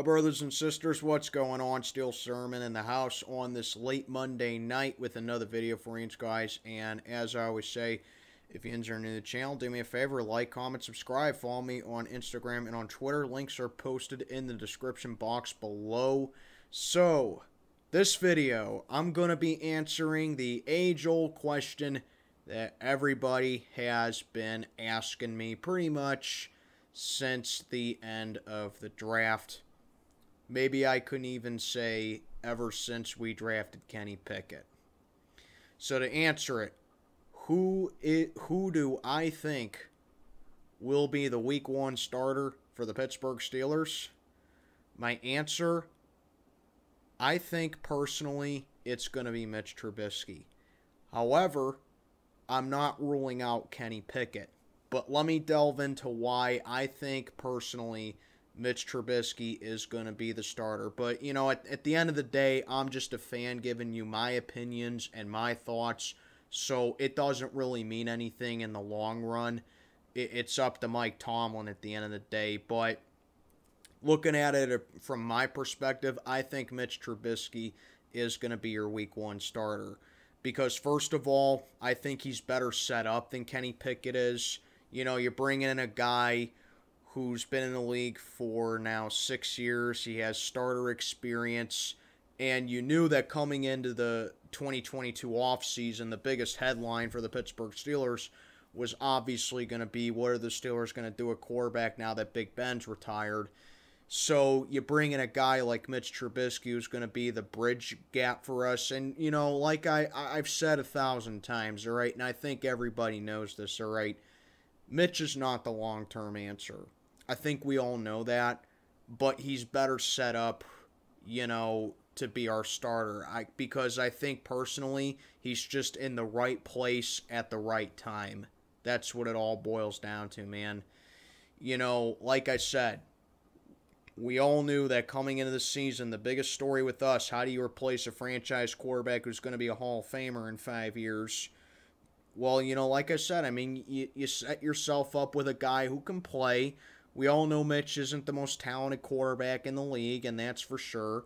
My brothers and sisters, what's going on? Steel Sermon in the house on this late Monday night with another video for you guys. And as I always say, if you are new to the channel, do me a favor, like, comment, subscribe. Follow me on Instagram and on Twitter. Links are posted in the description box below. So, this video, I'm going to be answering the age-old question that everybody has been asking me pretty much since the end of the draft. Maybe I couldn't even say ever since we drafted Kenny Pickett. So to answer it, who do I think will be the Week 1 starter for the Pittsburgh Steelers? My answer, I think personally it's going to be Mitch Trubisky. However, I'm not ruling out Kenny Pickett. But let me delve into why I think personally Mitch Trubisky is going to be the starter. But, you know, at the end of the day, I'm just a fan giving you my opinions and my thoughts. So it doesn't really mean anything in the long run. It's up to Mike Tomlin at the end of the day. But looking at it from my perspective, I think Mitch Trubisky is going to be your Week 1 starter. Because, first of all, I think he's better set up than Kenny Pickett is. You know, you bring in a guy who's been in the league for now 6 years. He has starter experience. And you knew that coming into the 2022 offseason, the biggest headline for the Pittsburgh Steelers was obviously going to be, what are the Steelers going to do at quarterback now that Big Ben's retired? So you bring in a guy like Mitch Trubisky who's going to be the bridge gap for us. And, you know, like I've said 1,000 times, all right, and I think everybody knows this, all right, Mitch is not the long-term answer. I think we all know that, but he's better set up, you know, to be our starter. Because I think personally he's just in the right place at the right time. That's what it all boils down to, man. You know, like I said, we all knew that coming into the season, the biggest story with us, how do you replace a franchise quarterback who's going to be a Hall of Famer in 5 years? Well, you know, like I said, I mean, you set yourself up with a guy who can play. We all know Mitch isn't the most talented quarterback in the league, and that's for sure.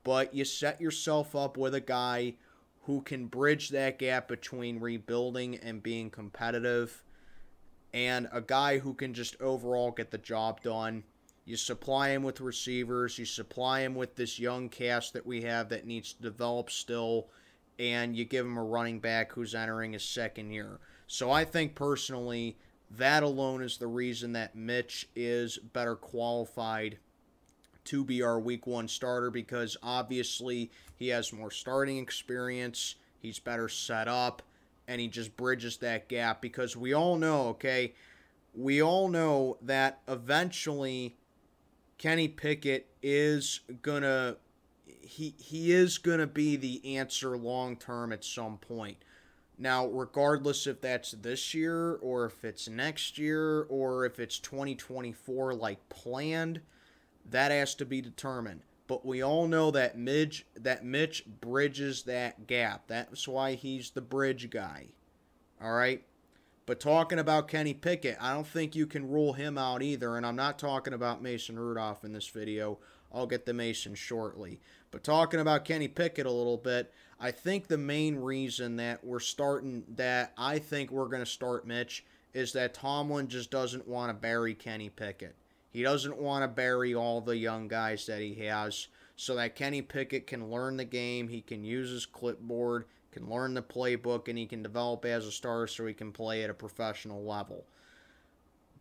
But you set yourself up with a guy who can bridge that gap between rebuilding and being competitive, and a guy who can just overall get the job done. You supply him with receivers. You supply him with this young cast that we have that needs to develop still, and you give him a running back who's entering his second year. So I think personally that alone is the reason that Mitch is better qualified to be our Week 1 starter, because obviously he has more starting experience, he's better set up, and he just bridges that gap. Because we all know, okay, we all know that eventually Kenny Pickett is gonna he is gonna be the answer long term at some point. Now, regardless if that's this year or if it's next year or if it's 2024 like planned, that has to be determined. But we all know that Mitch bridges that gap. That's why he's the bridge guy. All right? But talking about Kenny Pickett, I don't think you can rule him out either. And I'm not talking about Mason Rudolph in this video. I'll get to Mason shortly. But talking about Kenny Pickett a little bit, I think the main reason that I think we're going to start Mitch is that Tomlin just doesn't want to bury Kenny Pickett. He doesn't want to bury all the young guys that he has, so that Kenny Pickett can learn the game, he can use his clipboard, can learn the playbook, and he can develop as a starter so he can play at a professional level.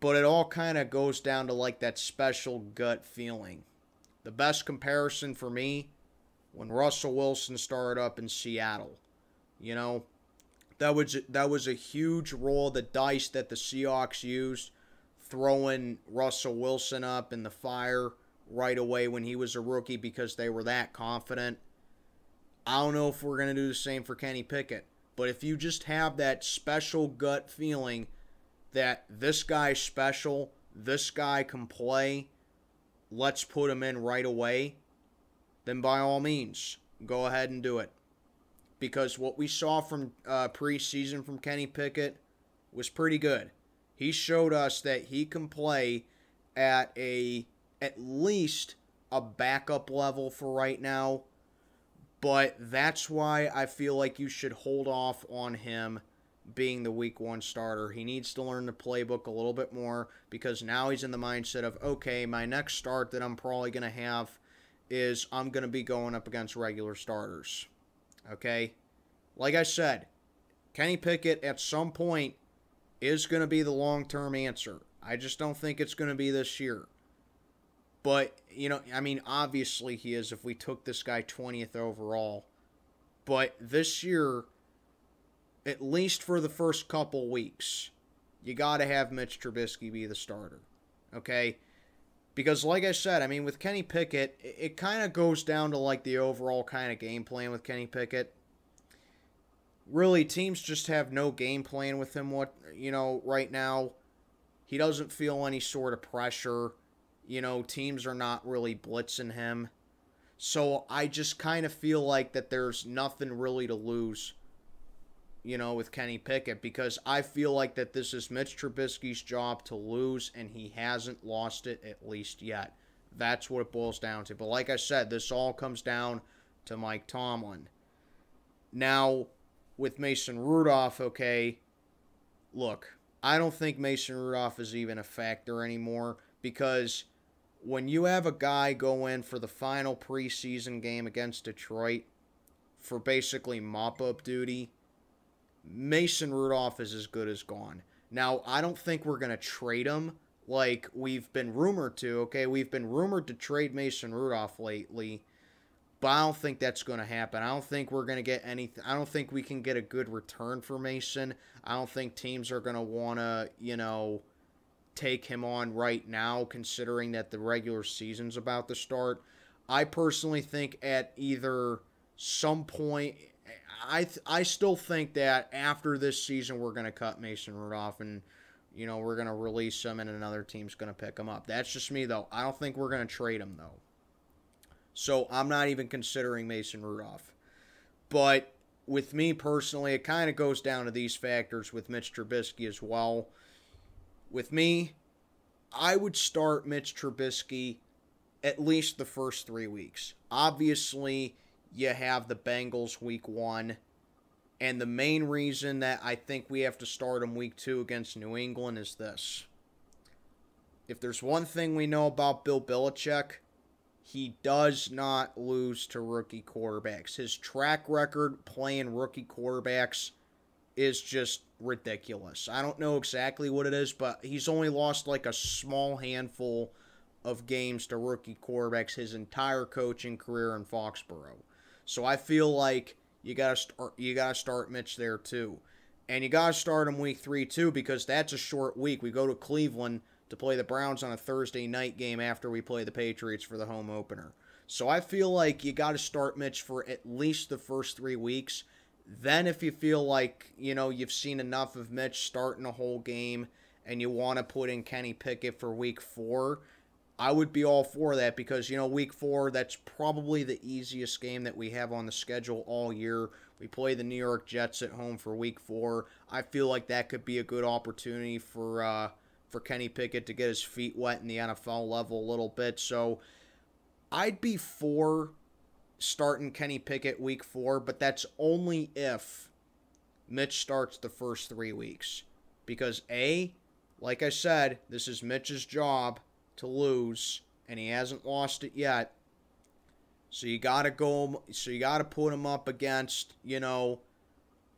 But it all kind of goes down to like that special gut feeling. The best comparison for me, when Russell Wilson started up in Seattle, you know, that was a huge roll of the dice that the Seahawks used, throwing Russell Wilson up in the fire right away when he was a rookie because they were that confident. I don't know if we're going to do the same for Kenny Pickett, but if you just have that special gut feeling that this guy's special, this guy can play, let's put him in right away, then by all means, go ahead and do it. Because what we saw from preseason from Kenny Pickett was pretty good. He showed us that he can play at least a backup level for right now. But that's why I feel like you should hold off on him being the week 1 starter. He needs to learn the playbook a little bit more because now he's in the mindset of, okay, my next start that I'm probably going to have is I'm going to be going up against regular starters. Okay? Like I said, Kenny Pickett at some point is going to be the long-term answer. I just don't think it's going to be this year. But, you know, I mean, obviously he is if we took this guy 20th overall. But this year, at least for the first couple weeks, you got to have Mitch Trubisky be the starter. Okay? Because, like I said, I mean, with Kenny Pickett, it kind of goes down to, like, the overall kind of game plan with Kenny Pickett. Really, teams just have no game plan with him, right now. He doesn't feel any sort of pressure. You know, teams are not really blitzing him. So I just kind of feel like that there's nothing really to lose, with Kenny Pickett. Because I feel like that this is Mitch Trubisky's job to lose, and he hasn't lost it at least yet. That's what it boils down to. But like I said, this all comes down to Mike Tomlin. Now, with Mason Rudolph, okay, look, I don't think Mason Rudolph is even a factor anymore because when you have a guy go in for the final preseason game against Detroit for basically mop-up duty, Mason Rudolph is as good as gone. Now, I don't think we're going to trade him like we've been rumored to, okay? We've been rumored to trade Mason Rudolph lately, but I don't think that's going to happen. I don't think we're going to get anything. I don't think we can get a good return for Mason. I don't think teams are going to want to, take him on right now, considering that the regular season's about to start. I personally think at either some point, I still think that after this season we're going to cut Mason Rudolph and, we're going to release him and another team's going to pick him up. That's just me, though. I don't think we're going to trade him, though. So I'm not even considering Mason Rudolph. But with me personally, it kind of goes down to these factors with Mitch Trubisky as well. With me, I would start Mitch Trubisky at least the first 3 weeks. Obviously, you have the Bengals week 1. And the main reason that I think we have to start him week 2 against New England is this. If there's one thing we know about Bill Belichick, he does not lose to rookie quarterbacks. His track record playing rookie quarterbacks is just ridiculous. I don't know exactly what it is, but he's only lost like a small handful of games to rookie quarterbacks his entire coaching career in Foxborough. So I feel like you gotta start Mitch there too. And you gotta start him week 3 too, because that's a short week. We go to Cleveland to play the Browns on a Thursday night game after we play the Patriots for the home opener. So I feel like you gotta start Mitch for at least the first 3 weeks. Then if you feel like, you've seen enough of Mitch starting a whole game and you want to put in Kenny Pickett for week 4, I would be all for that because, week 4, that's probably the easiest game that we have on the schedule all year. We play the New York Jets at home for week 4. I feel like that could be a good opportunity for Kenny Pickett to get his feet wet in the NFL level a little bit. So I'd be for starting Kenny Pickett week 4, but that's only if Mitch starts the first 3 weeks. Because like I said, this is Mitch's job to lose, and he hasn't lost it yet. So you gotta put him up against,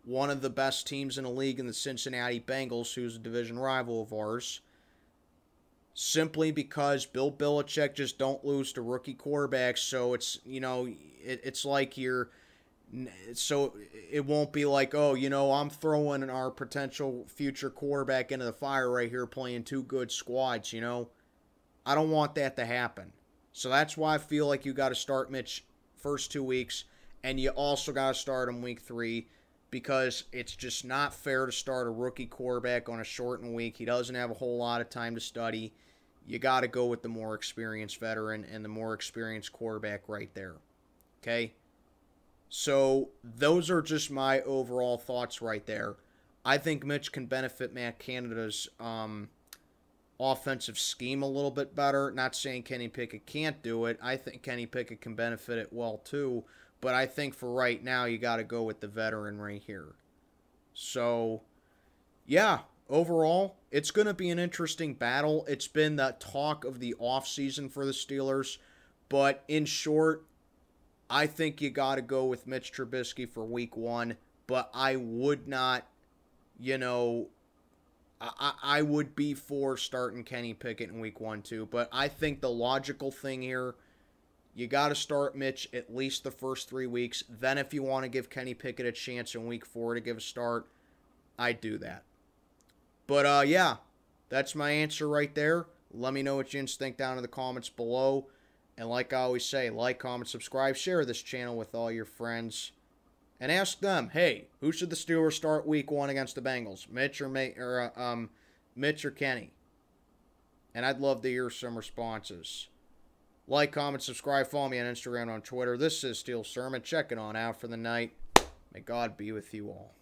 one of the best teams in the league in the Cincinnati Bengals, who's a division rival of ours. Simply because Bill Belichick just don't lose to rookie quarterbacks, so it's, it's like so it won't be like, I'm throwing our potential future quarterback into the fire right here playing 2 good squads, I don't want that to happen. So that's why I feel like you got to start Mitch first 2 weeks, and you also got to start him week 3 because it's just not fair to start a rookie quarterback on a shortened week. He doesn't have a whole lot of time to study. You got to go with the more experienced veteran and the more experienced quarterback right there. Okay? So those are just my overall thoughts right there. I think Mitch can benefit Matt Canada's offensive scheme a little bit better. Not saying Kenny Pickett can't do it. I think Kenny Pickett can benefit it well too. But I think for right now, you got to go with the veteran right here. So, yeah, overall, it's going to be an interesting battle. It's been the talk of the offseason for the Steelers. But in short, I think you got to go with Mitch Trubisky for week 1. But I would not, I would be for starting Kenny Pickett in week 1 too. But I think the logical thing here, you got to start Mitch at least the first 3 weeks. Then if you want to give Kenny Pickett a chance in week 4 to give a start, I'd do that. But, yeah, that's my answer right there. Let me know what you think down in the comments below. And like I always say, like, comment, subscribe, share this channel with all your friends. And ask them, hey, who should the Steelers start week 1 against the Bengals? Mitch or Kenny? And I'd love to hear some responses. Like, comment, subscribe, follow me on Instagram and on Twitter. This is Steel Sermon. Check it on out for the night. May God be with you all.